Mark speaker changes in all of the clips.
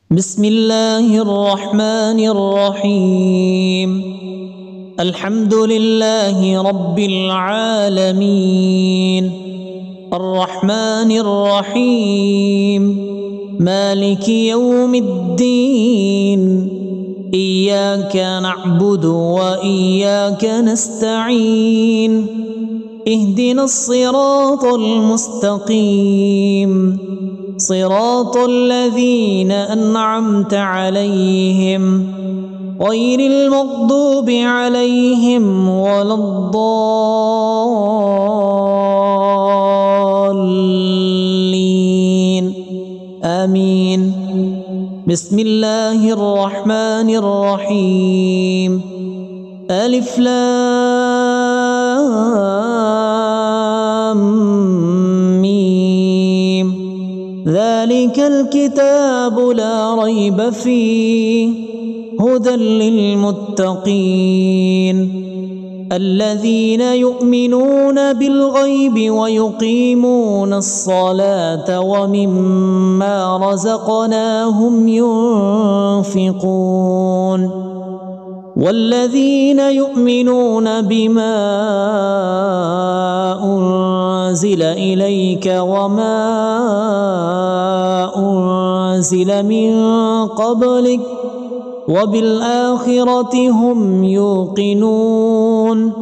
Speaker 1: بسم الله الرحمن الرحيم. الحمد لله رب العالمين الرحمن الرحيم مالك يوم الدين إياك نعبد وإياك نستعين اهدنا الصراط المستقيم صراط الذين أنعمت عليهم غير المغضوب عليهم ولا الضالين آمين. بسم الله الرحمن الرحيم. ألف لام ذلك الكتاب لا ريب فيه هدى للمتقين الذين يؤمنون بالغيب ويقيمون الصلاة ومما رزقناهم ينفقون والذين يؤمنون بما أنزل إليك وما أنزل من قبلك وبالآخرة هم يوقنون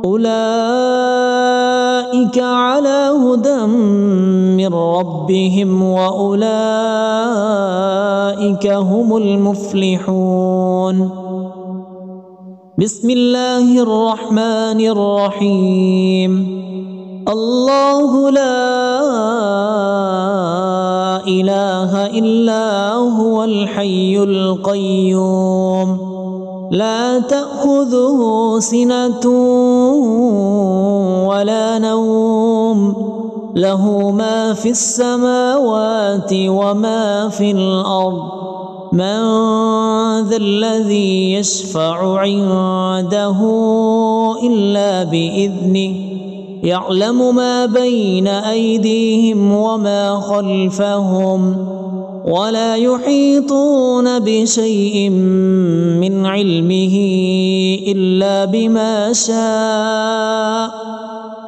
Speaker 1: أولئك على هدى من ربهم وأولئك هم المفلحون. بسم الله الرحمن الرحيم. الله لا إله إلا هو الحي القيوم لا تأخذه سنة ولا نوم له ما في السماوات وما في الأرض من ذا الذي يشفع عنده إلا بإذنه يعلم ما بين أيديهم وما خلفهم ولا يحيطون بشيء من علمه إلا بما شاء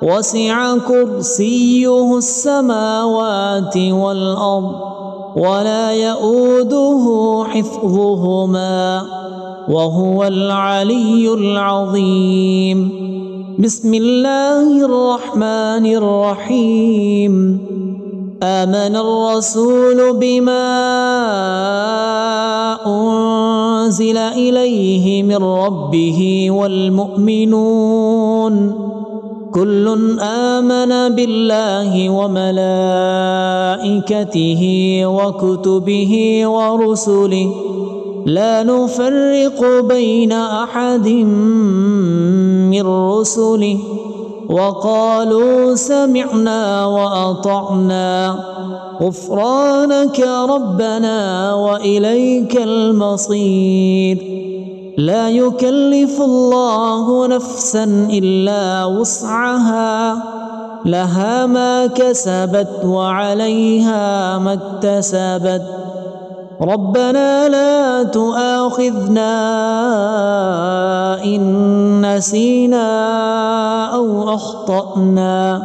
Speaker 1: وسع كرسيه السماوات والأرض ولا يؤوده حفظهما وهو العلي العظيم. بسم الله الرحمن الرحيم. آمن الرسول بما أنزل إليه من ربه والمؤمنون كل آمن بالله وملائكته وكتبه ورسله لا نفرق بين أحد من رسله وقالوا سمعنا وأطعنا غفرانك ربنا وإليك المصير. لا يكلف الله نفسا إلا وسعها لها ما كسبت وعليها ما اكتسبت ربنا لا تؤاخذنا إن نسينا أو أخطأنا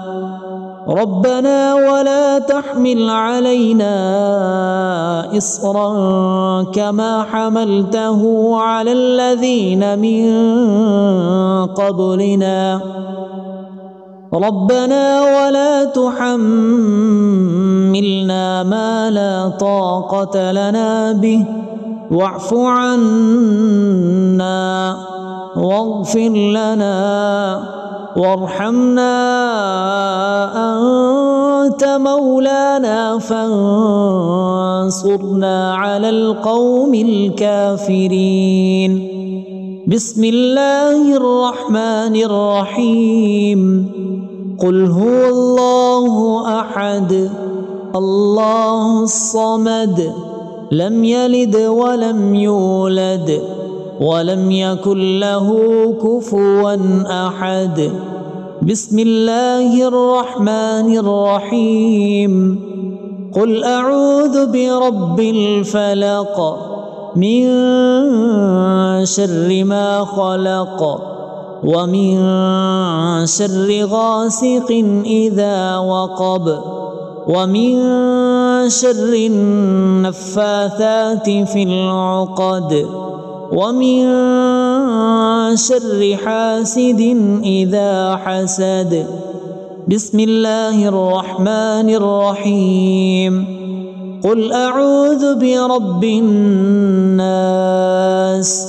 Speaker 1: ربنا ولا تحمل علينا إصرا كما حملته على الذين من قبلنا ربنا ولا تحملنا ما لا طاقة لنا به واعف عنا واغفر لنا وارحمنا أنت مولانا فانصرنا على القوم الكافرين. بسم الله الرحمن الرحيم. قل هو الله أحد الله الصمد لم يلد ولم يولد ولم يكن له كفوا أحد. بسم الله الرحمن الرحيم. قل أعوذ برب الفلق من شر ما خلق ومن شر غاسق إذا وقب ومن شر النفاثات في العقد ومن شر حاسد إذا حسد. بسم الله الرحمن الرحيم. قل أعوذ برب الناس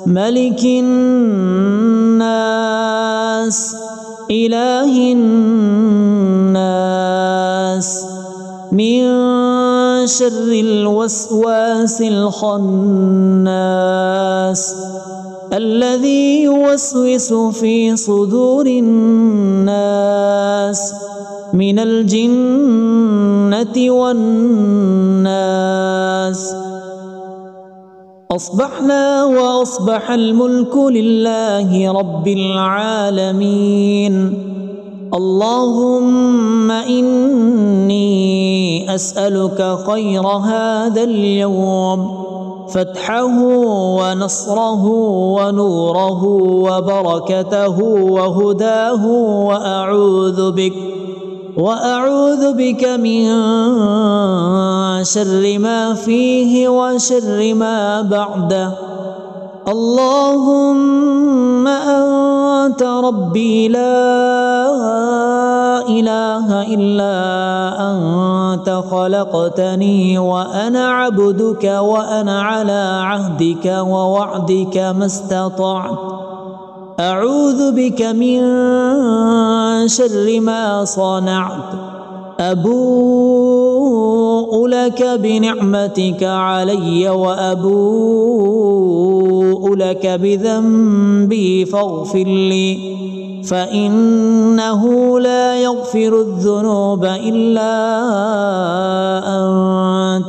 Speaker 1: ملك الناس إله الناس من شر الوسواس الخناس الذي يوسوس في صدور الناس من الجنة والناس. أصبحنا وأصبح الملك لله رب العالمين. اللهم إني أسألك خير هذا اليوم، فتحه ونصره ونوره وبركته وهداه، وأعوذ بك من شر ما فيه وشر ما بعده. اللهم أنت ربي لا إله إلا أنت خلقتني وأنا عبدك وأنا على عهدك ووعدك ما استطعت. أعوذ بك من شر ما صنعت. أبوء لك بنعمتك علي وأبوء لك بذنبي فاغفر لي، فإنه لا يغفر الذنوب إلا أنت.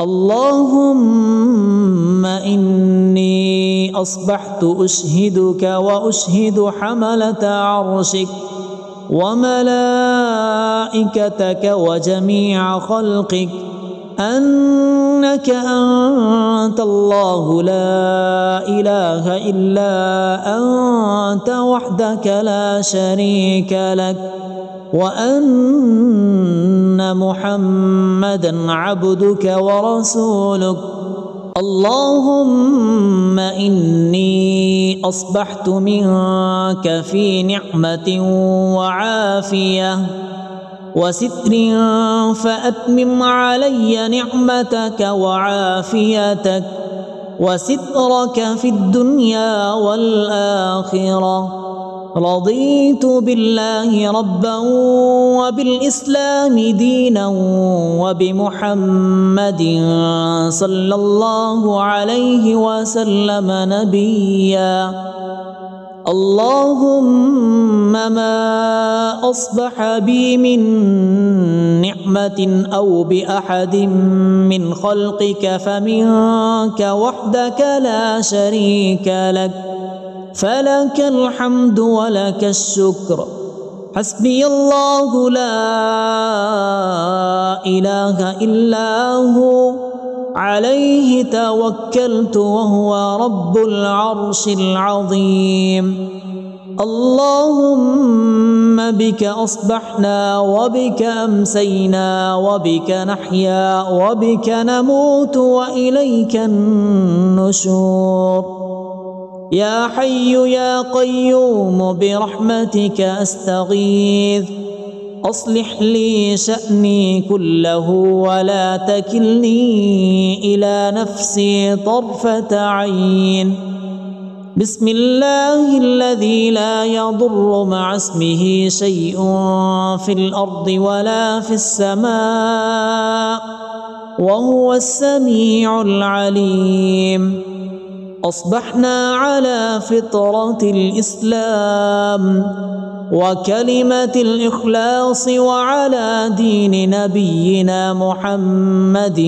Speaker 1: اللهم إني أصبحت أشهدك وأشهد حملة عرشك وملائكتك وجميع خلقك أنك أنت الله لا إله إلا أنت وحدك لا شريك لك، وأن محمدا عبدك ورسولك. اللهم إني أصبحت منك في نعمة وعافية وستر، فأتمم علي نعمتك وعافيتك وسترك في الدنيا والآخرة. رضيت بالله ربا وبالإسلام دينا وبمحمد صلى الله عليه وسلم نبيا. اللهم ما أصبح بي من نعمة أو بأحد من خلقك فمنك وحدك لا شريك لك، فلك الحمد ولك الشكر. حسبي الله لا إله إلا هو، عليه توكلت وهو رب العرش العظيم. اللهم بك أصبحنا وبك أمسينا وبك نحيا وبك نموت وإليك النشور. يا حي يا قيوم برحمتك أستغيث، أصلح لي شأني كله ولا تكلني إلى نفسي طرفة عين. بسم الله الذي لا يضر مع اسمه شيء في الأرض ولا في السماء وهو السميع العليم. أصبحنا على فطرة الإسلام وكلمة الإخلاص وعلى دين نبينا محمد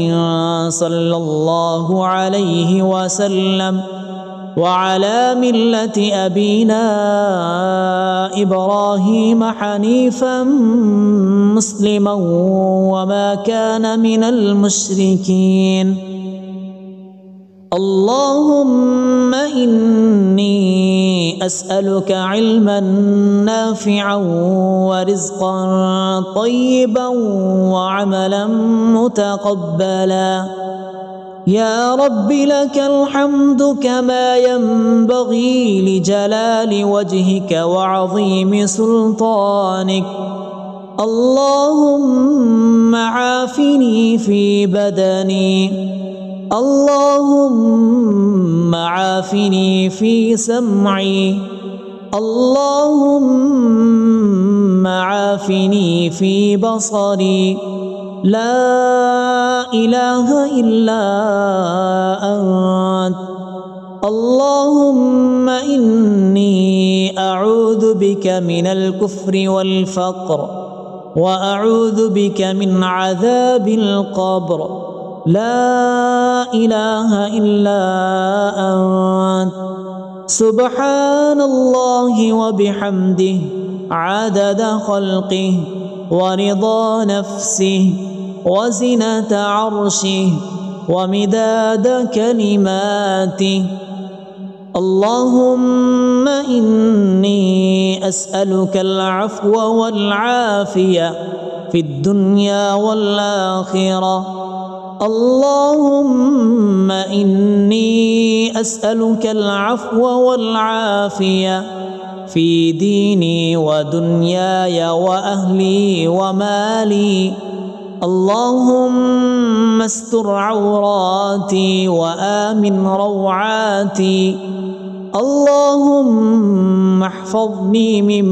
Speaker 1: صلى الله عليه وسلم، وعلى ملة أبينا إبراهيم حنيفا مسلما وما كان من المشركين. اللهم إني أسألك علما نافعا ورزقا طيبا وعملا متقبلا. يا رب لك الحمد كما ينبغي لجلال وجهك وعظيم سلطانك. اللهم عافني في بدني، اللهم عافني في سمعي، اللهم عافني في بصري. لا إله إلا أنت. اللهم إني أعوذ بك من الكفر والفقر، وأعوذ بك من عذاب القبر. لا إله إلا أنت. سبحان الله وبحمده عدد خلقه ورضا نفسه وزنة عرشه ومداد كلماته. اللهم إني أسألك العفو والعافية في الدنيا والآخرة. اللهم إني أسألك العفو والعافية في ديني ودنياي وأهلي ومالي. اللهم استر عوراتي وآمن روعاتي. اللهم احفظني من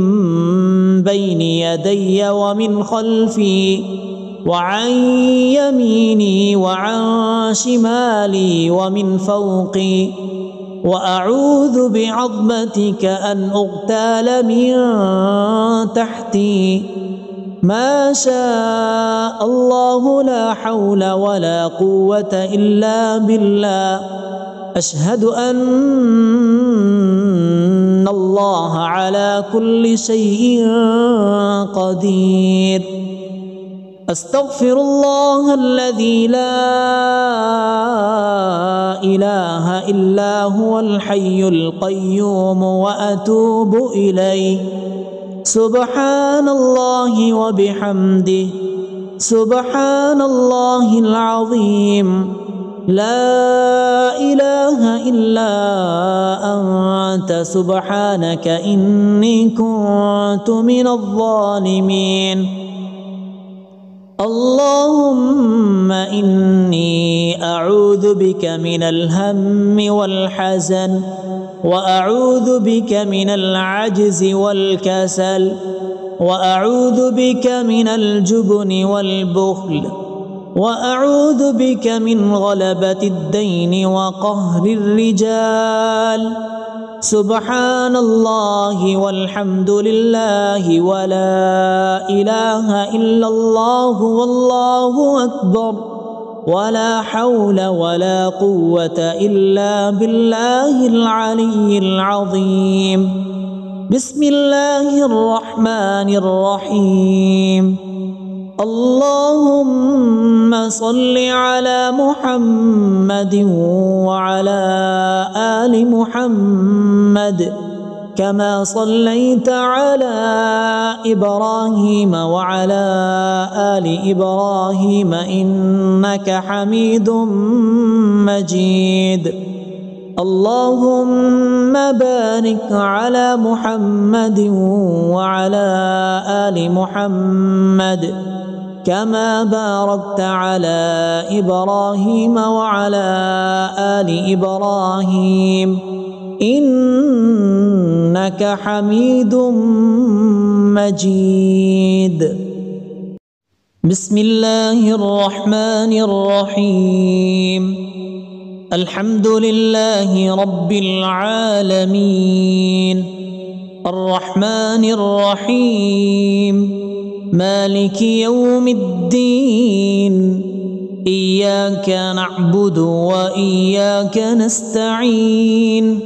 Speaker 1: بين يدي ومن خلفي وعن يميني وعن شمالي ومن فوقي. وأعوذ بعظمتك أن أغتال من تحتي. ما شاء الله لا حول ولا قوة إلا بالله. أشهد أن الله على كل شيء قدير. أستغفر الله الذي لا إله إلا هو الحي القيوم وأتوب إليه. سبحان الله وبحمده سبحان الله العظيم. لا إله إلا أنت سبحانك إني كنت من الظالمين. اللهم إني أعوذ بك من الهم والحزن، وأعوذ بك من العجز والكسل، وأعوذ بك من الجبن والبخل، وأعوذ بك من غلبة الدين وقهر الرجال. سبحان الله والحمد لله ولا إله إلا الله والله أكبر، ولا حول ولا قوة إلا بالله العلي العظيم. بسم الله الرحمن الرحيم. اللهم صل على محمد وعلى آل محمد كما صليت على إبراهيم وعلى آل إبراهيم إنك حميد مجيد. اللهم بارك على محمد وعلى آل محمد كما باركت على إبراهيم وعلى آل إبراهيم إنك حميد مجيد. بسم الله الرحمن الرحيم. الحمد لله رب العالمين الرحمن الرحيم مالك يوم الدين إياك نعبد وإياك نستعين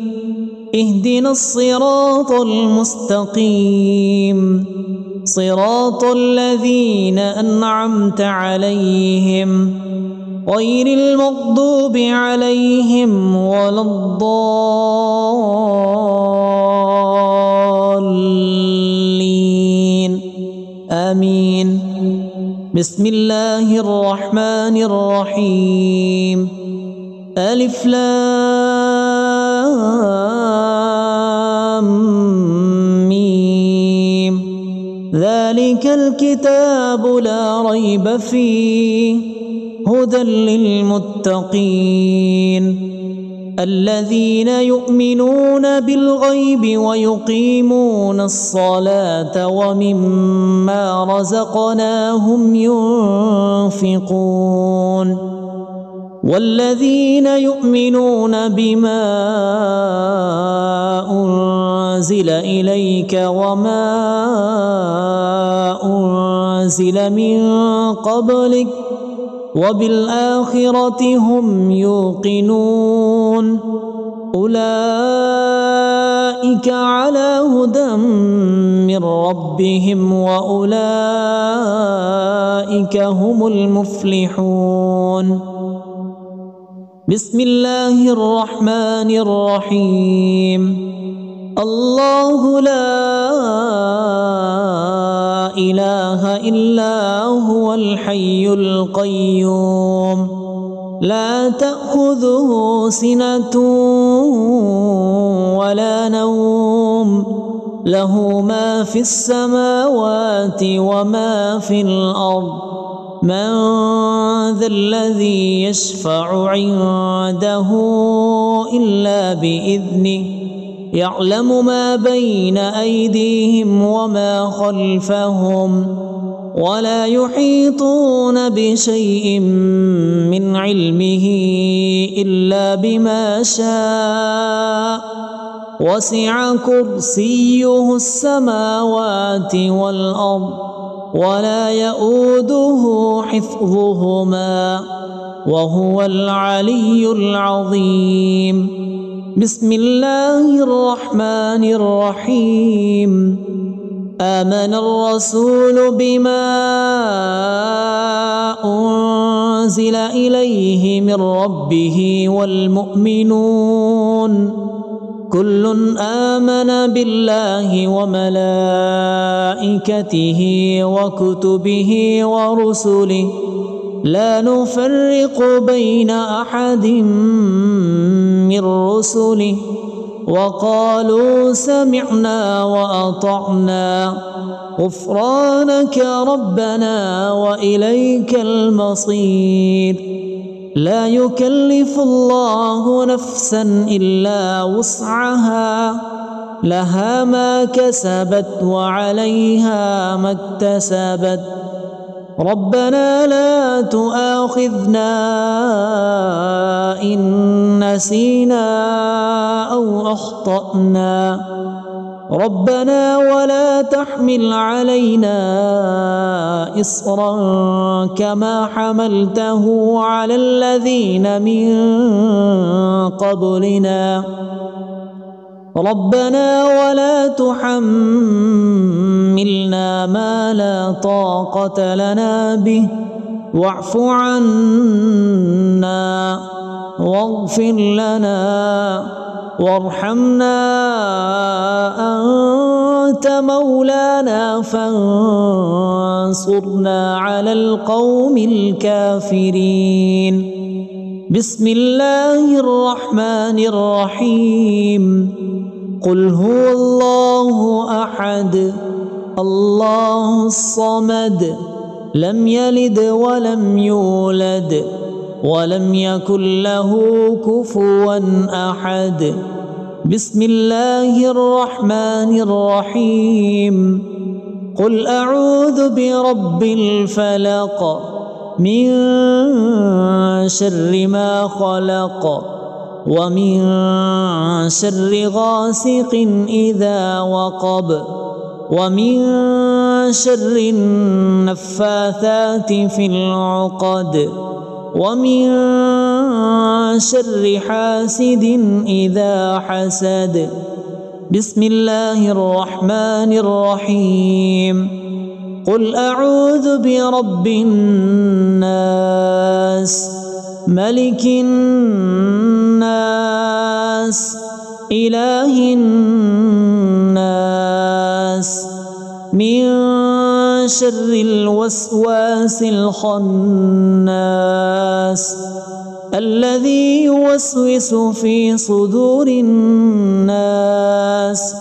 Speaker 1: اهدنا الصراط المستقيم صراط الذين أنعمت عليهم غير المغضوب عليهم ولا الضالين آمين. بسم الله الرحمن الرحيم. ألف لام ميم. ذلك الكتاب لا ريب فيه هدى للمتقين الذين يؤمنون بالغيب ويقيمون الصلاة ومما رزقناهم ينفقون والذين يؤمنون بما أنزل إليك وما أنزل من قبلك وبالآخرة هم يوقنون أولئك على هدى من ربهم وأولئك هم المفلحون. بسم الله الرحمن الرحيم. الله لا إله إلا هو الحي القيوم لا تأخذه سنة ولا نوم له ما في السماوات وما في الأرض من ذا الذي يشفع عنده إلا بإذنه يعلم ما بين أيديهم وما خلفهم ولا يحيطون بشيء من علمه إلا بما شاء وسع كرسيه السماوات والأرض ولا يؤوده حفظهما وهو العلي العظيم. بسم الله الرحمن الرحيم. آمن الرسول بما أنزل إليه من ربه والمؤمنون كل آمن بالله وملائكته وكتبه ورسله لا نفرق بين أحد من رسله وقالوا سمعنا وأطعنا غفرانك ربنا وإليك المصير. لا يكلف الله نفسا إلا وسعها لها ما كسبت وعليها ما اكتسبت ربنا لا تؤاخذنا إن نسينا أو أخطأنا ربنا ولا تحمل علينا إصرا كما حملته على الذين من قبلنا ربنا ولا تحملنا ما لا طاقة لنا به واعف عنا واغفر لنا وارحمنا أنت مولانا فانصرنا على القوم الكافرين. بسم الله الرحمن الرحيم. قل هو الله أحد الله الصمد لم يلد ولم يولد ولم يكن له كفوا أحد. بسم الله الرحمن الرحيم. قل أعوذ برب الفلق من شر ما خلق ومن شر غاسق إذا وقب ومن شر النفاثات في العقد ومن شر حاسد إذا حسد. بسم الله الرحمن الرحيم. قل أعوذ برب الناس ملك الناس إله الناس من شر الوسواس الخناس الذي يوسوس في صدور الناس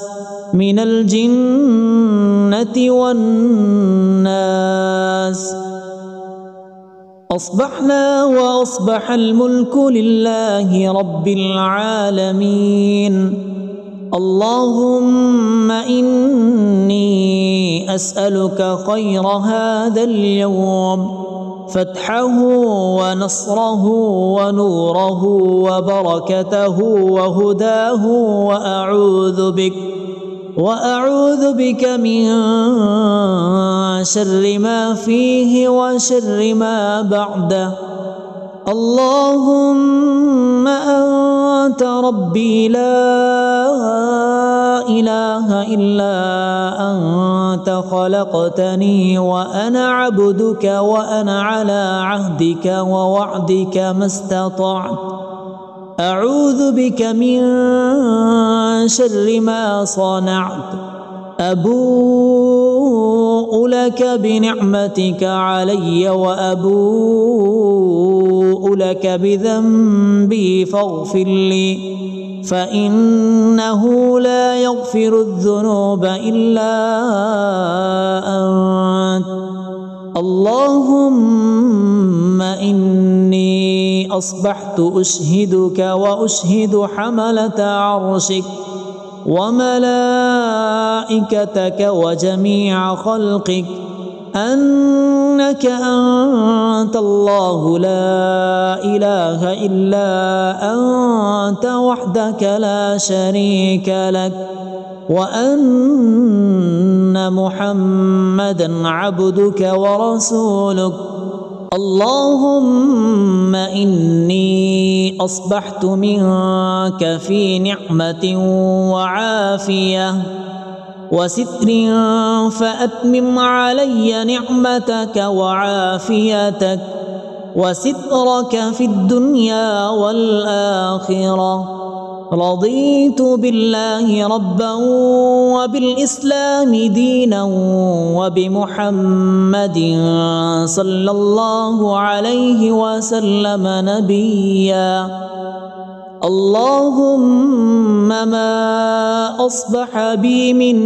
Speaker 1: من الجنة والناس. أصبحنا وأصبح الملك لله رب العالمين. اللهم إني أسألك خير هذا اليوم، فتحه ونصره ونوره وبركته وهداه، وأعوذ بك من شر ما فيه وشر ما بعده. اللهم أنت ربي لا إله إلا أنت خلقتني وأنا عبدك وأنا على عهدك ووعدك ما استطعت. أعوذ بك من شر ما صنعت. أبوء لك بنعمتك علي وأبوء لك بذنبي فاغفر لي، فإنه لا يغفر الذنوب إلا أنت. اللهم إني أصبحت أشهدك وأشهد حملة عرشك وملائكتك وجميع خلقك أنك أنت الله لا إله إلا أنت وحدك لا شريك لك، وأن محمدا عبدك ورسولك. اللهم إني أصبحت منك في نعمة وعافية وستر، فأتمم علي نعمتك وعافيتك وسترك في الدنيا والآخرة. رضيت بالله ربا وبالإسلام دينا وبمحمد صلى الله عليه وسلم نبيا. اللهم ما أصبح بي من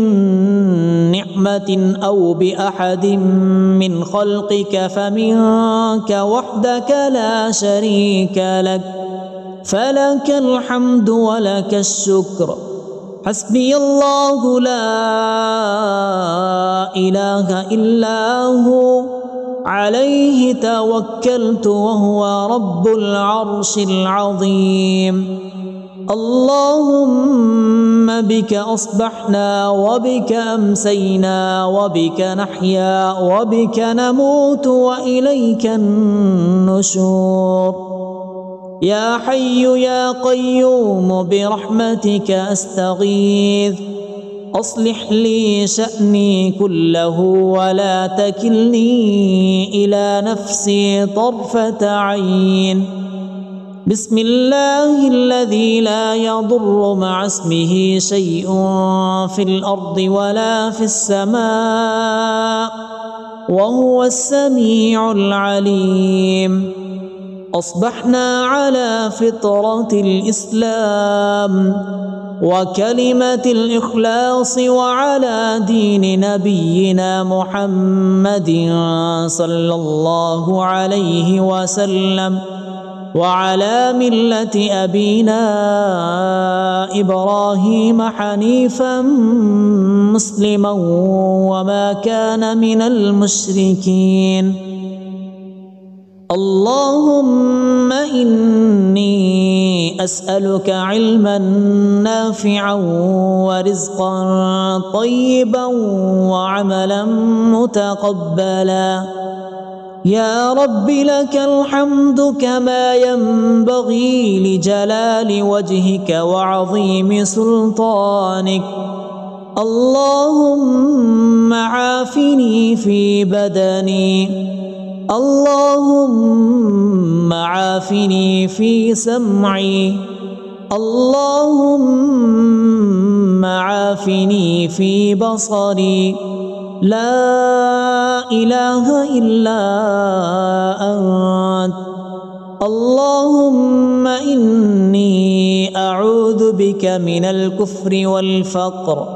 Speaker 1: نعمة أو بأحد من خلقك فمنك وحدك لا شريك لك، فلك الحمد ولك الشكر. حسبي الله لا إله إلا هو، عليه توكلت وهو رب العرش العظيم. اللهم بك أصبحنا وبك أمسينا وبك نحيا وبك نموت وإليك النشور. يا حي يا قيوم برحمتك أستغيث، أصلح لي شأني كله ولا تكلني إلى نفسي طرفة عين. بسم الله الذي لا يضر مع اسمه شيء في الأرض ولا في السماء وهو السميع العليم. أصبحنا على فطرة الإسلام وكلمة الإخلاص وعلى دين نبينا محمد صلى الله عليه وسلم وعلى ملة أبينا إبراهيم حنيفا مسلما وما كان من المشركين. اللهم إني أسألك علما نافعا ورزقا طيبا وعملا متقبلا. يا رب لك الحمد كما ينبغي لجلال وجهك وعظيم سلطانك. اللهم عافني في بدني، اللهم عافني في سمعي، اللهم عافني في بصري. لا إله إلا أنت. اللهم إني أعوذ بك من الكفر والفقر،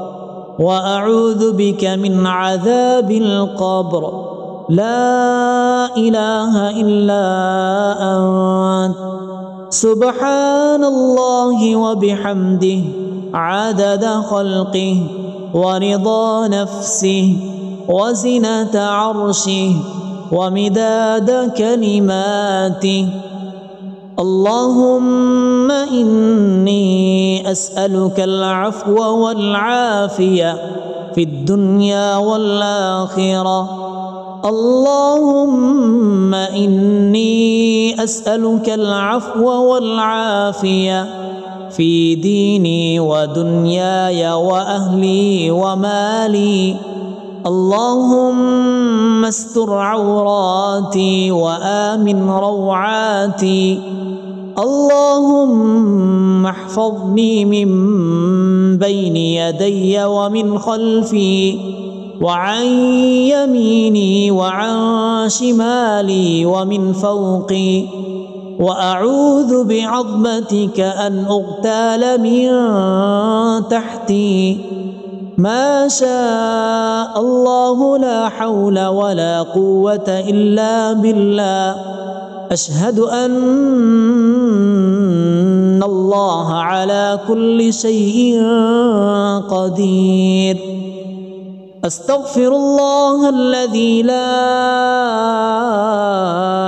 Speaker 1: وأعوذ بك من عذاب القبر. لا إله إلا أنت. سبحان الله وبحمده عدد خلقه ورضا نفسه وزنة عرشه ومداد كلماته. اللهم إني أسألك العفو والعافية في الدنيا والآخرة. اللهم إني أسألك العفو والعافية في ديني ودنياي وأهلي ومالي. اللهم استر عوراتي وآمن روعاتي. اللهم احفظني من بين يدي ومن خلفي وعن يميني وعن شمالي ومن فوقي، وأعوذ بعظمتك أن أغتال من تحتي. ما شاء الله لا حول ولا قوة إلا بالله. أشهد أن الله على كل شيء قدير. أستغفر الله الذي لا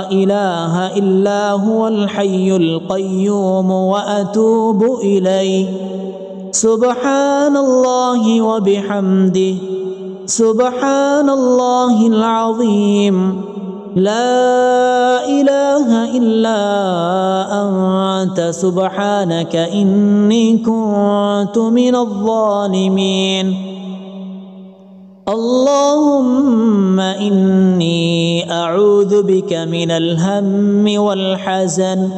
Speaker 1: إله إلا هو الحي القيوم وأتوب إليه. سبحان الله وبحمده، سبحان الله العظيم. لا إله إلا أنت سبحانك إني كنت من الظالمين. اللهم إني أعوذ بك من الهم والحزن،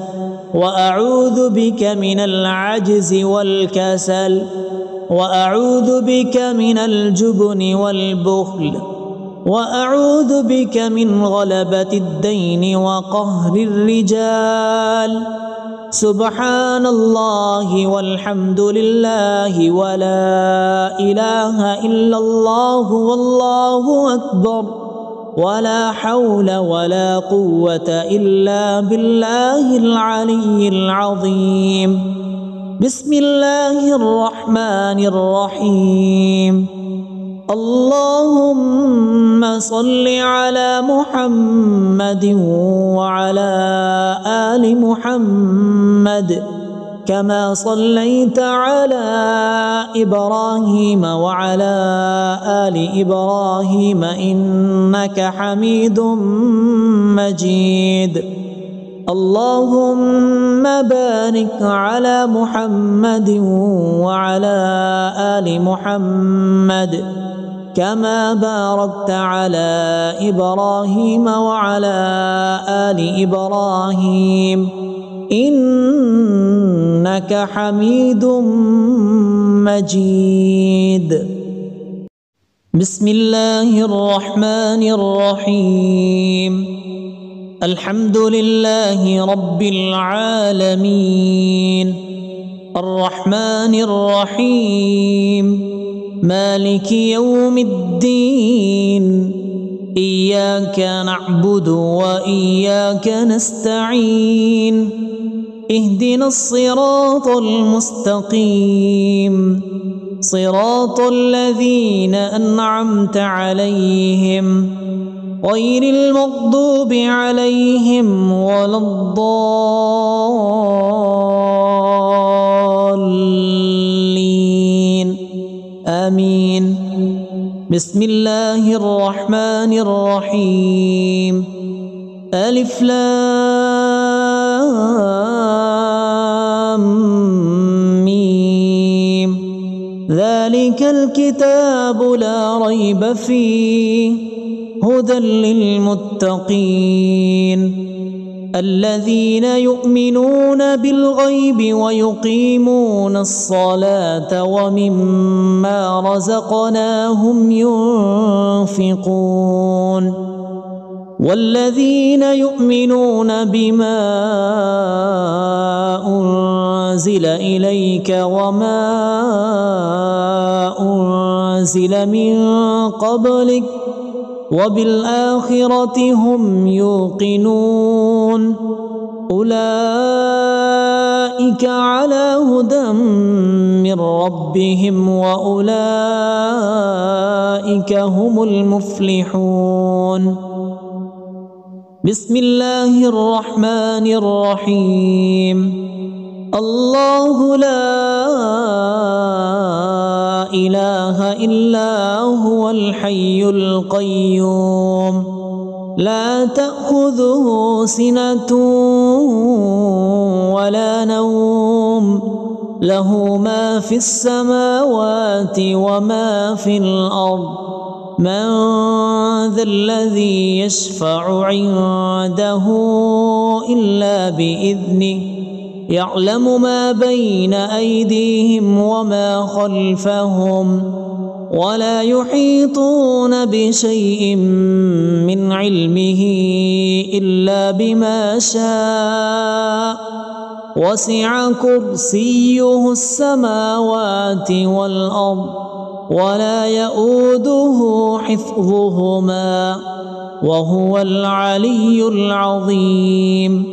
Speaker 1: وأعوذ بك من العجز والكسل، وأعوذ بك من الجبن والبخل، وأعوذ بك من غلبة الدين وقهر الرجال. سبحان الله والحمد لله ولا إله إلا الله والله أكبر، ولا حول ولا قوة إلا بالله العلي العظيم. بسم الله الرحمن الرحيم. اللهم صل على محمد وعلى آل محمد كما صليت على إبراهيم وعلى آل إبراهيم إنك حميد مجيد. اللهم بارك على محمد وعلى آل محمد كما باركت على إبراهيم وعلى آل إبراهيم إنك حميد مجيد. بسم الله الرحمن الرحيم. الحمد لله رب العالمين، الرحمن الرحيم، مالك يوم الدين. إياك نعبد وإياك نستعين. اهدنا الصراط المستقيم، صراط الذين أنعمت عليهم غير المغضوب عليهم ولا الضالين. آمين. بسم الله الرحمن الرحيم. ألف لام ميم ذلك الكتاب لا ريب فيه هدى للمتقين الذين يؤمنون بالغيب ويقيمون الصلاة ومما رزقناهم ينفقون والذين يؤمنون بما أنزل إليك وما أنزل من قبلك وبالآخرة هم يوقنون أولئك على هدى من ربهم وأولئك هم المفلحون بسم الله الرحمن الرحيم الله لا إله إلا هو الحي القيوم لا تأخذه سنة ولا نوم له ما في السماوات وما في الأرض من ذا الذي يشفع عنده إلا بإذنه يعلم ما بين أيديهم وما خلفهم ولا يحيطون بشيء من علمه إلا بما شاء وسع كرسيه السماوات والأرض ولا يؤوده حفظهما وهو العلي العظيم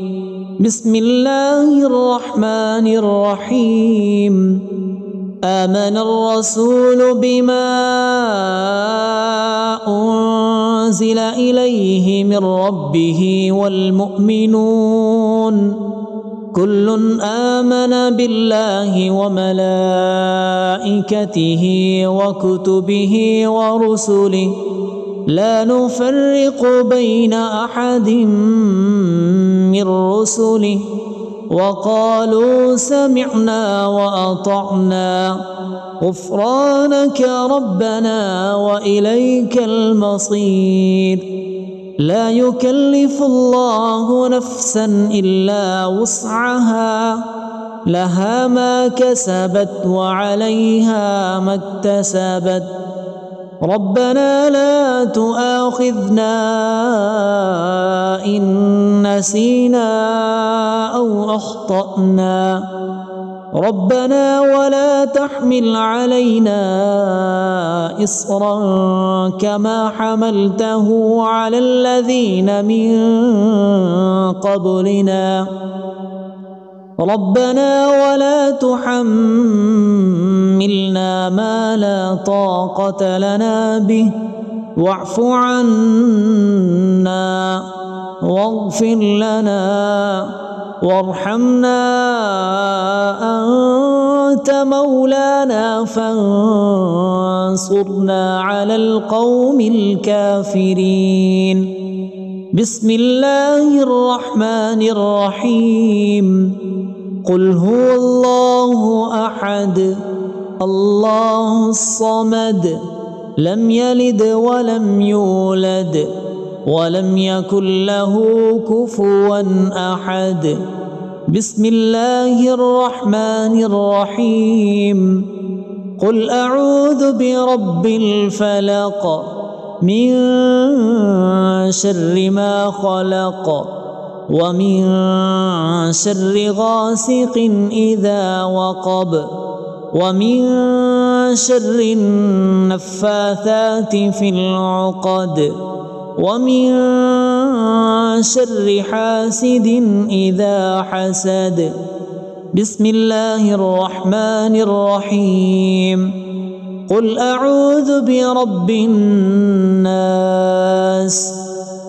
Speaker 1: بسم الله الرحمن الرحيم آمن الرسول بما أنزل إليه من ربه والمؤمنون كل آمن بالله وملائكته وكتبه ورسله لا نفرق بين أحد من رسله وقالوا سمعنا وأطعنا غفرانك ربنا وإليك المصير لا يكلف الله نفسا إلا وسعها لها ما كسبت وعليها ما اكتسبت ربنا لا تؤاخذنا إن نسينا أو أخطأنا ربنا ولا تحمل علينا إصرا كما حملته على الذين من قبلنا ربنا ولا تحملنا ما لا طاقة لنا به واعف عنا واغفر لنا وارحمنا أنت مولانا فانصرنا على القوم الكافرين بسم الله الرحمن الرحيم قل هو الله أحد الله الصمد لم يلد ولم يولد ولم يكن له كفوا أحد بسم الله الرحمن الرحيم قل أعوذ برب الفلق من شر ما خلق ومن شر غاسق إذا وقب ومن شر النفاثات في العقد ومن شر حاسد إذا حسد بسم الله الرحمن الرحيم قل أعوذ برب الناس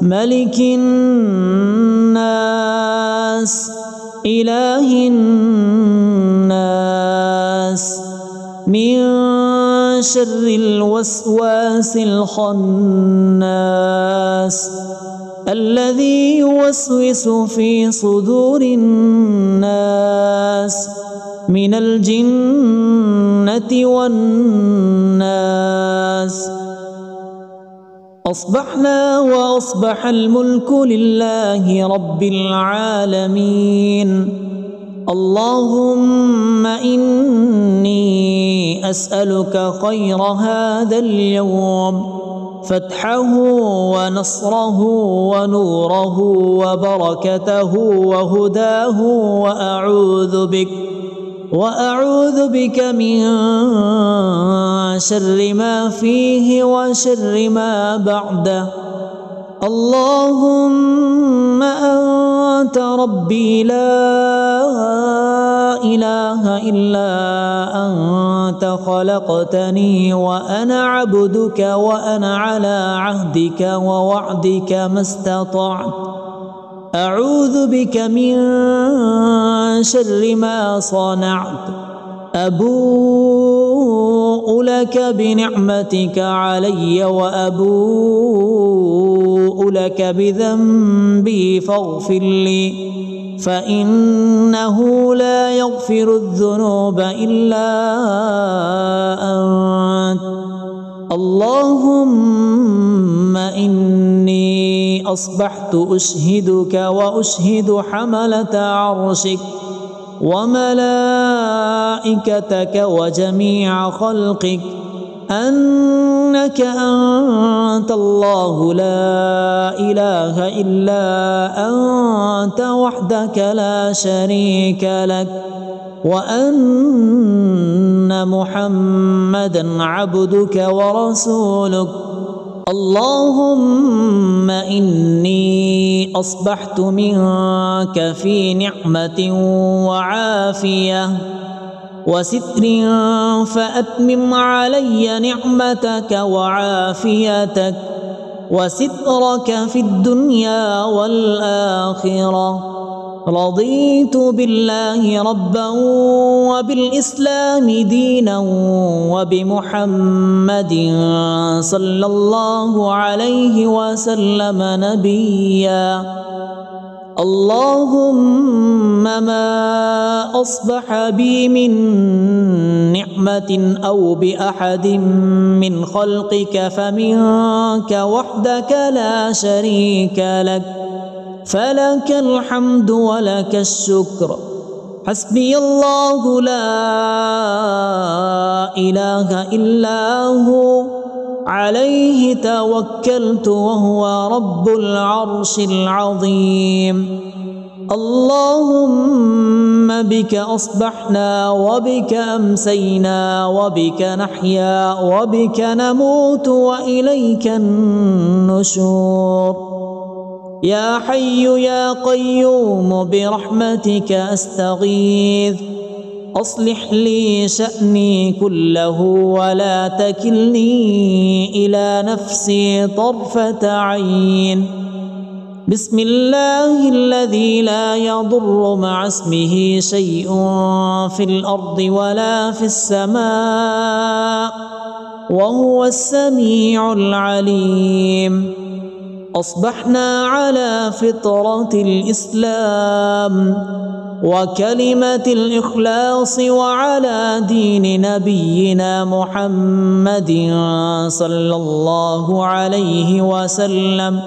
Speaker 1: ملك الناس إله الناس من شر الوسواس الخناس الذي يوسوس في صدور الناس من الجنة والناس. أصبحنا وأصبح الملك لله رب العالمين. اللهم إني أسألك خير هذا اليوم، فتحه ونصره ونوره وبركته وهداه، وأعوذ بك من شر ما فيه وشر ما بعده. اللهم أنت ربي لا إله إلا أنت، خلقتني وأنا عبدك، وأنا على عهدك ووعدك ما استطعت. أعوذ بك من شر ما صنعت. أبوء لك بنعمتك علي وأبوء لك بذنبي فاغفر لي، فإنه لا يغفر الذنوب إلا أنت. اللهم إني أصبحت أشهدك وأشهد حملة عرشك وملائكتك وجميع خلقك أنك أنت الله لا إله إلا أنت وحدك لا شريك لك، وأن محمدا عبدك ورسولك. اللهم إني أصبحت منك في نعمة وعافية وستر، فأتمم علي نعمتك وعافيتك وسترك في الدنيا والآخرة. رضيت بالله ربا وبالإسلام دينا وبمحمد صلى الله عليه وسلم نبيا. اللهم ما أصبح بي من نعمة أو بأحد من خلقك فمنك وحدك لا شريك لك، فلك الحمد ولك الشكر. حسبي الله لا إله إلا هو، عليه توكلت وهو رب العرش العظيم. اللهم بك أصبحنا وبك أمسينا وبك نحيا وبك نموت وإليك النشور. يا حي يا قيوم برحمتك أستغيث، أصلح لي شأني كله ولا تكلني إلى نفسي طرفة عين. بسم الله الذي لا يضر مع اسمه شيء في الأرض ولا في السماء، وهو السميع العليم. أصبحنا على فطرة الإسلام وكلمة الإخلاص وعلى دين نبينا محمد صلى الله عليه وسلم،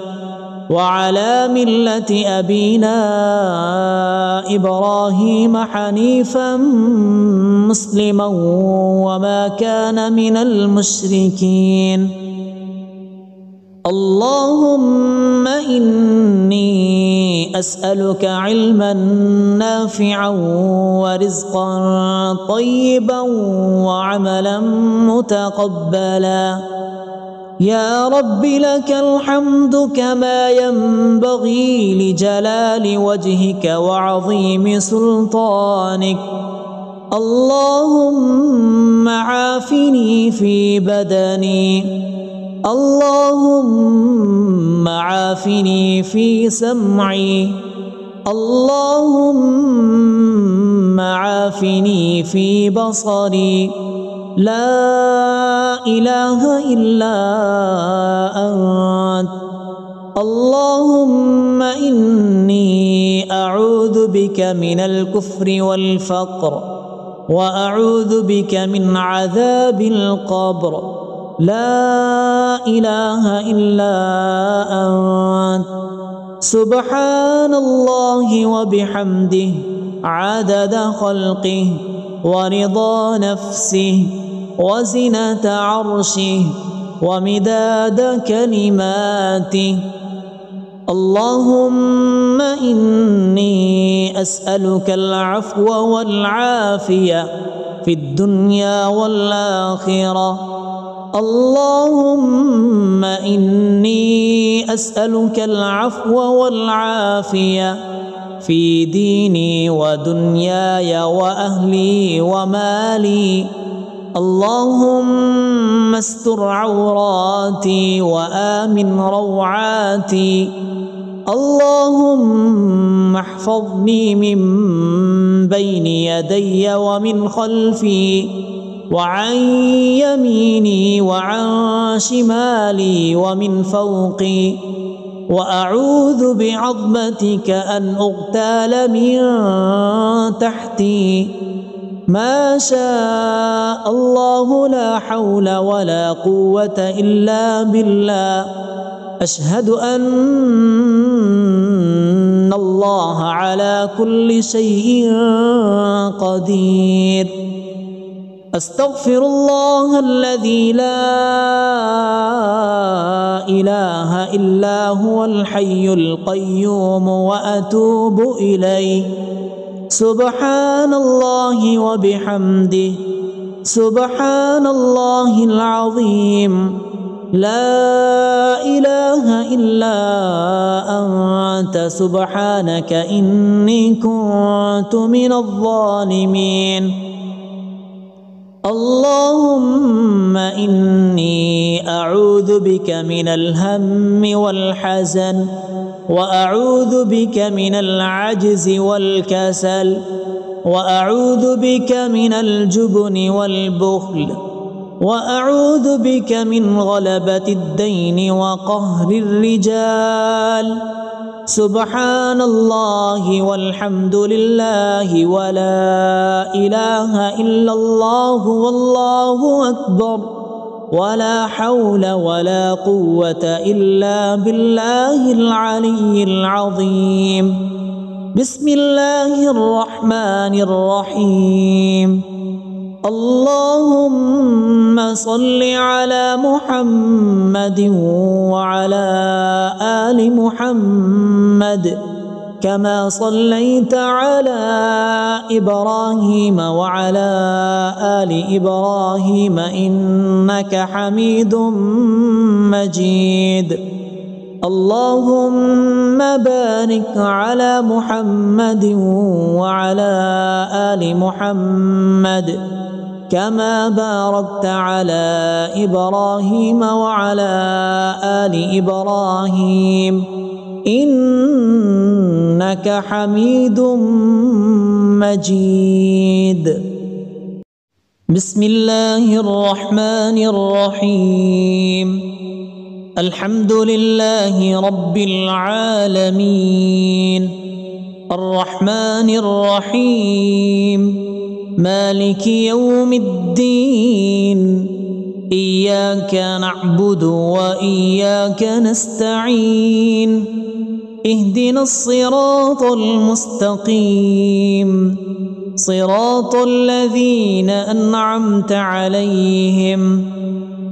Speaker 1: وعلى ملة أبينا إبراهيم حنيفا مسلما وما كان من المشركين. اللهم إني أسألك علما نافعا ورزقا طيبا وعملا متقبلا. يا رب لك الحمد كما ينبغي لجلال وجهك وعظيم سلطانك. اللهم عافني في بدني، اللهم عافني في سمعي، اللهم عافني في بصري. لا إله إلا أنت. اللهم إني أعوذ بك من الكفر والفقر وأعوذ بك من عذاب القبر لا إله إلا أنت سبحان الله وبحمده عدد خلقه ورضا نفسه وزنة عرشه ومداد كلماته. اللهم إني أسألك العفو والعافية في الدنيا والآخرة. اللهم إني أسألك العفو والعافية في ديني ودنياي وأهلي ومالي. اللهم استر عوراتي وآمن روعاتي. اللهم احفظني من بين يدي ومن خلفي وعن يميني وعن شمالي ومن فوقي، وأعوذ بعظمتك أن أغتال من تحتي. ما شاء الله لا حول ولا قوة إلا بالله. أشهد أن الله على كل شيء قدير. أستغفر الله الذي لا إله إلا هو الحي القيوم وأتوب إليه. سبحان الله وبحمده سبحان الله العظيم. لا إله إلا أنت سبحانك إني كنت من الظالمين. اللهم إني أعوذ بك من الهم والحزن وأعوذ بك من العجز والكسل وأعوذ بك من الجبن والبخل وأعوذ بك من غلبة الدين وقهر الرجال. سبحان الله والحمد لله ولا إله إلا الله والله أكبر ولا حول ولا قوة إلا بالله العلي العظيم. بسم الله الرحمن الرحيم. اللهم صل على محمد وعلى آل محمد كما صليت على إبراهيم وعلى آل إبراهيم إنك حميد مجيد. اللهم بارك على محمد وعلى آل محمد كما باركت على إبراهيم وعلى آل إبراهيم إنك حميد مجيد. بسم الله الرحمن الرحيم. الحمد لله رب العالمين الرحمن الرحيم مالك يوم الدين. إياك نعبد وإياك نستعين. اهدنا الصراط المستقيم صراط الذين أنعمت عليهم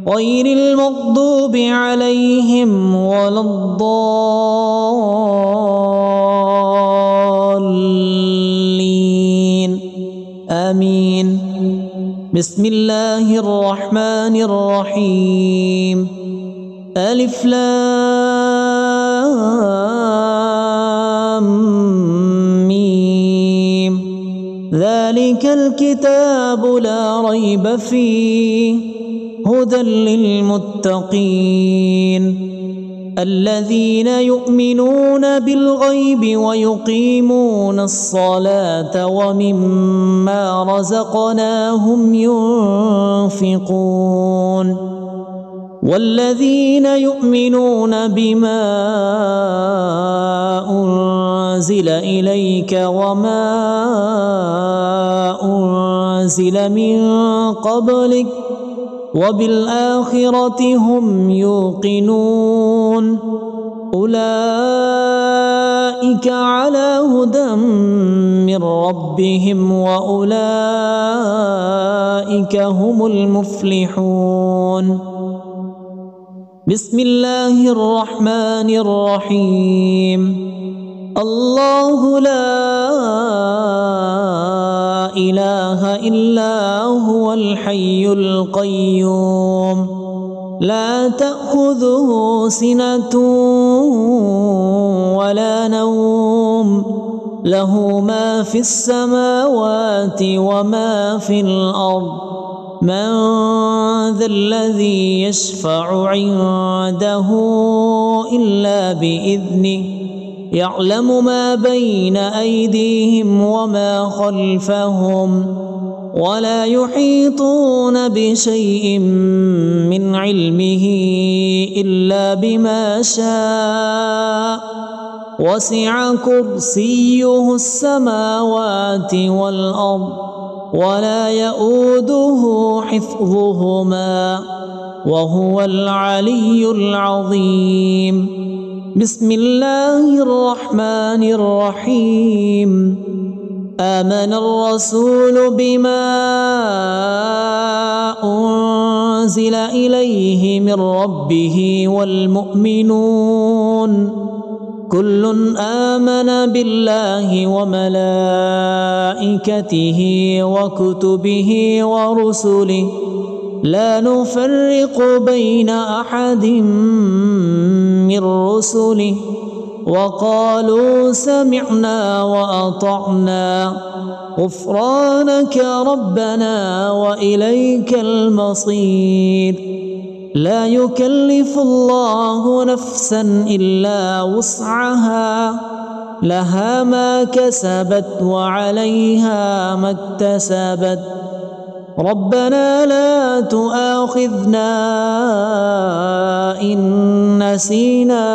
Speaker 1: غير المغضوب عليهم ولا الضالين آمين. بسم الله الرحمن الرحيم. ألف لام ميم. ذلك الكتاب لا ريب فيه هدى للمتقين الذين يؤمنون بالغيب ويقيمون الصلاة ومما رزقناهم ينفقون والذين يؤمنون بما أنزل إليك وما أنزل من قبلك وبالآخرة هم يوقنون أولئك على هدى من ربهم وأولئك هم المفلحون. بسم الله الرحمن الرحيم. الله لا إله إلا هو الحي القيوم لا تأخذه سنة ولا نوم له ما في السماوات وما في الأرض من ذا الذي يشفع عنده إلا بإذنه يعلم ما بين أيديهم وما خلفهم ولا يحيطون بشيء من علمه إلا بما شاء وسع كرسيه السماوات والأرض ولا يؤوده حفظهما وهو العلي العظيم. بسم الله الرحمن الرحيم. آمن الرسول بما أنزل إليه من ربه والمؤمنون كل آمن بالله وملائكته وكتبه ورسله لا نفرق بين أحد من رسله وقالوا سمعنا وأطعنا غفرانك ربنا وإليك المصير. لا يكلف الله نفسا إلا وسعها لها ما كسبت وعليها ما اكتسبت ربنا لا تؤاخذنا إن نسينا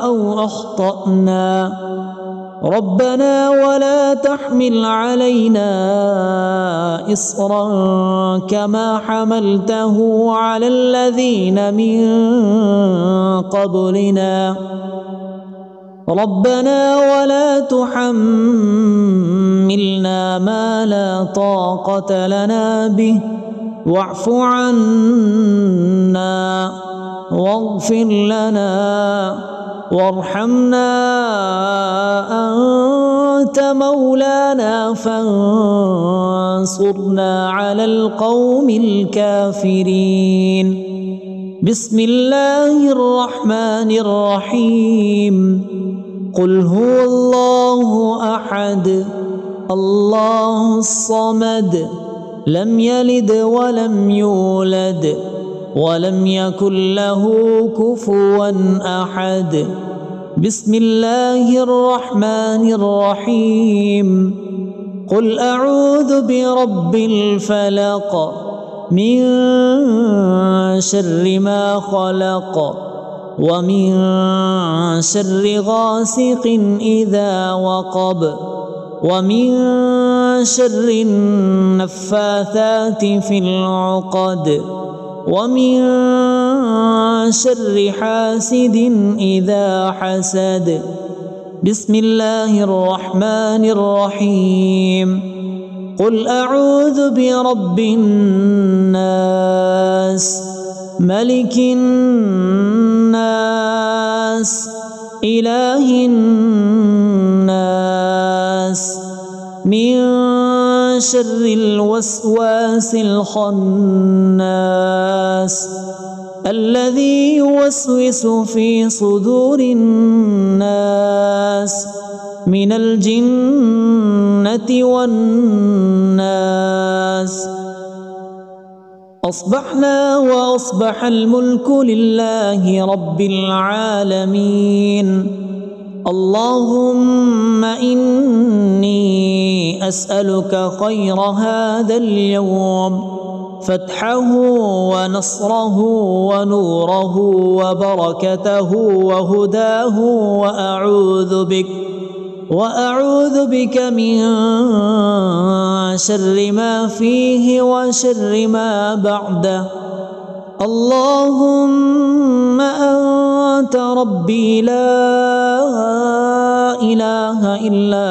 Speaker 1: أو أخطأنا ربنا ولا تحمل علينا إصرا كما حملته على الذين من قبلنا ربنا ولا تحملنا ما لا طاقة لنا به واعف عنا واغفر لنا وارحمنا أنت مولانا فانصرنا على القوم الكافرين. بسم الله الرحمن الرحيم. قل هو الله أحد الله الصمد لم يلد ولم يولد ولم يكن له كفوا أحد. بسم الله الرحمن الرحيم. قل أعوذ برب الفلق من شر ما خلق ومن شر غاسق إذا وقب ومن شر النفاثات في العقد ومن شر حاسد إذا حسد. بسم الله الرحمن الرحيم. قل أعوذ برب الناس ملك الناس إله الناس من شر الوسواس الخناس الذي يوسوس في صدور الناس من الجنة والناس. أصبحنا وأصبح الملك لله رب العالمين. اللهم إني أسألك خير هذا اليوم فتحه ونصره ونوره وبركته وهداه، وأعوذ بك من شر ما فيه وشر ما بعده. اللهم أنت ربي لا إله إلا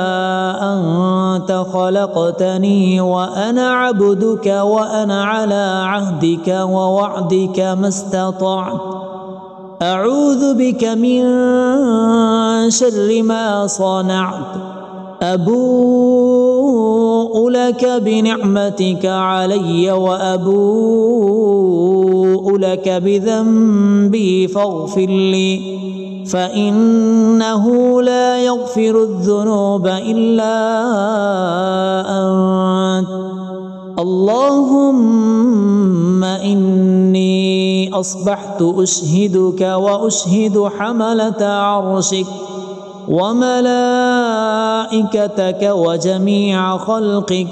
Speaker 1: أنت، خلقتني وأنا عبدك، وأنا على عهدك ووعدك ما استطعت. أعوذ بك من شر ما صنعت. أبوء لك بنعمتك علي وأبوء لك بذنبي فاغفر لي، فإنه لا يغفر الذنوب إلا أنت. اللهم إني أصبحت أشهدك وأشهد حملة عرشك وملائكتك وجميع خلقك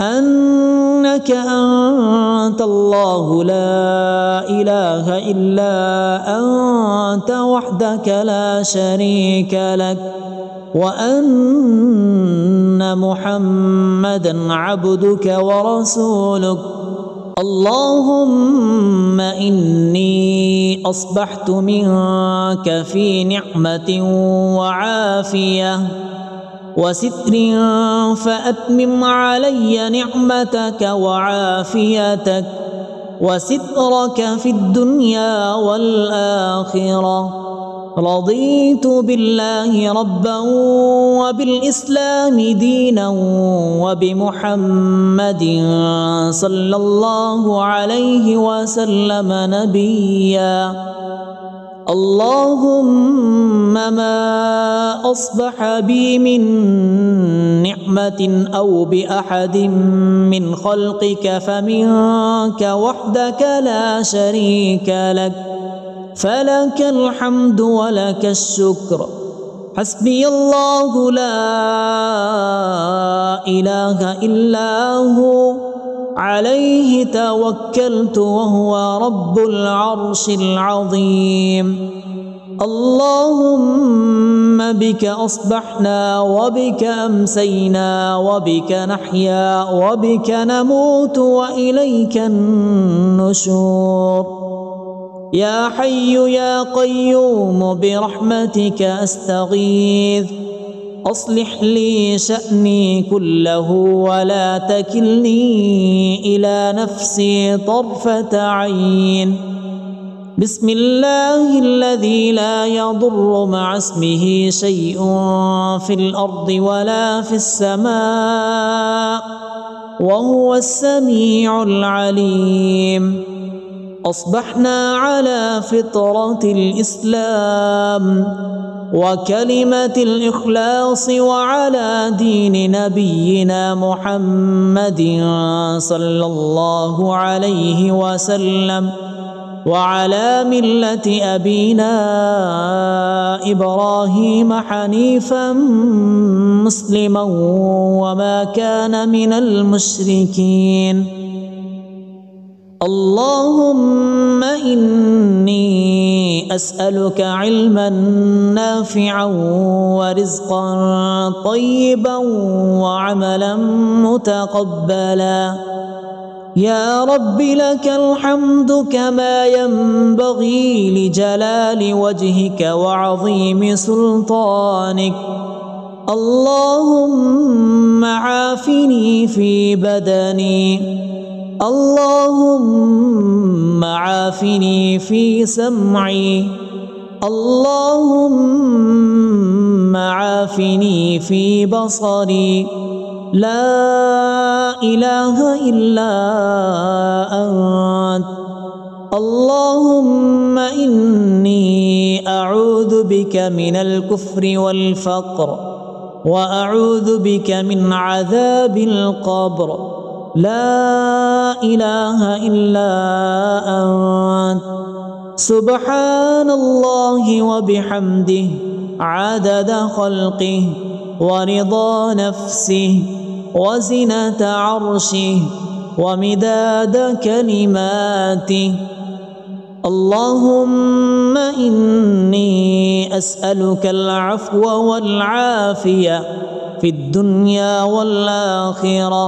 Speaker 1: أنك أنت الله لا إله إلا أنت وحدك لا شريك لك، وأن محمدا عبدك ورسولك. اللهم إني أصبحت منك في نعمة وعافية وستر، فأتمم علي نعمتك وعافيتك وسترك في الدنيا والآخرة. رضيت بالله ربا وبالإسلام دينا وبمحمد صلى الله عليه وسلم نبيا. اللهم ما أصبح بي من نعمة أو بأحد من خلقك فمنك وحدك لا شريك لك، فلك الحمد ولك الشكر. حسبي الله لا إله إلا هو، عليه توكلت وهو رب العرش العظيم. اللهم بك أصبحنا وبك أمسينا وبك نحيا وبك نموت وإليك النشور. يا حي يا قيوم برحمتك أستغيث، أصلح لي شأني كله ولا تكلني إلى نفسي طرفة عين. بسم الله الذي لا يضر مع اسمه شيء في الأرض ولا في السماء وهو السميع العليم. أصبحنا على فطرة الإسلام وكلمة الإخلاص وعلى دين نبينا محمد صلى الله عليه وسلم وعلى ملة أبينا إبراهيم حنيفا مسلما وما كان من المشركين. اللهم إني أسألك علما نافعا ورزقا طيبا وعملا متقبلا. يا رب لك الحمد كما ينبغي لجلال وجهك وعظيم سلطانك. اللهم عافني في بدني، اللهم عافني في سمعي، اللهم عافني في بصري. لا إله إلا أنت. اللهم إني أعوذ بك من الكفر والفقر، وأعوذ بك من عذاب القبر. لا إله إلا أنت. سبحان الله وبحمده عدد خلقه ورضا نفسه وزنة عرشه ومداد كلماته. اللهم إني أسألك العفو والعافية في الدنيا والآخرة.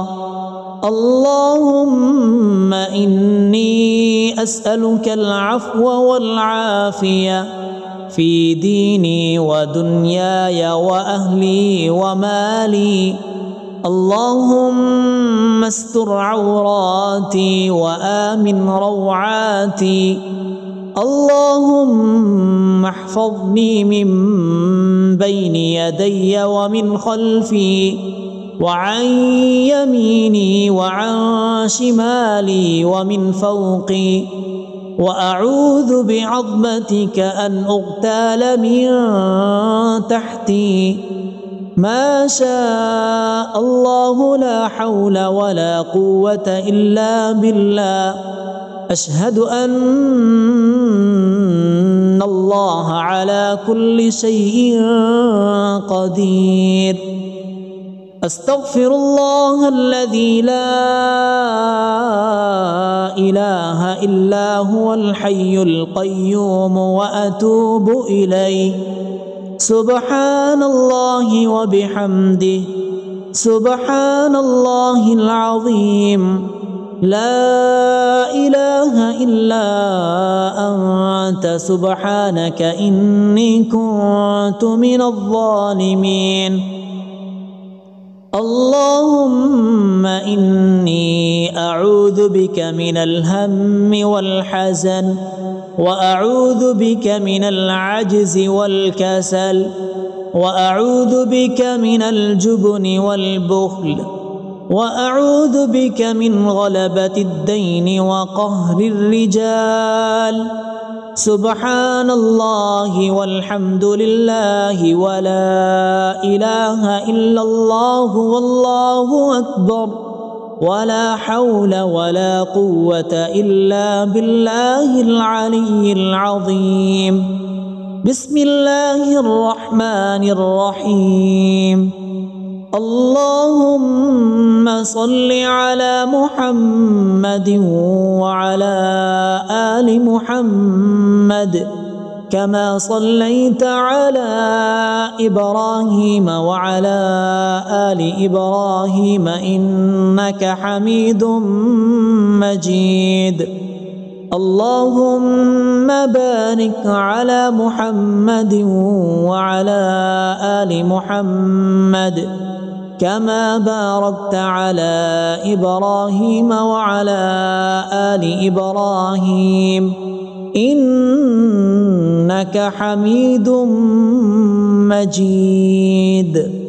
Speaker 1: اللهم إني أسألك العفو والعافية في ديني ودنياي وأهلي ومالي. اللهم استر عوراتي وآمن روعاتي. اللهم احفظني من بين يدي ومن خلفي وعن يميني وعن شمالي ومن فوقي، وأعوذ بعظمتك أن أغتال من تحتي. ما شاء الله لا حول ولا قوة إلا بالله. أشهد أن الله على كل شيء قدير. أستغفر الله الذي لا إله إلا هو الحي القيوم وأتوب إليه. سبحان الله وبحمده، سبحان الله العظيم. لا إله إلا أنت سبحانك إني كنت من الظالمين. اللهم إني أعوذ بك من الهم والحزن، وأعوذ بك من العجز والكسل، وأعوذ بك من الجبن والبخل، وأعوذ بك من غلبة الدين وقهر الرجال. سبحان الله والحمد لله ولا إله إلا الله والله أكبر، ولا حول ولا قوة إلا بالله العلي العظيم. بسم الله الرحمن الرحيم. اللهم صل على محمد وعلى آل محمد كما صليت على إبراهيم وعلى آل إبراهيم إنك حميد مجيد. اللهم بارك على محمد وعلى آل محمد كما باركت على إبراهيم وعلى آل إبراهيم إنك حميد مجيد.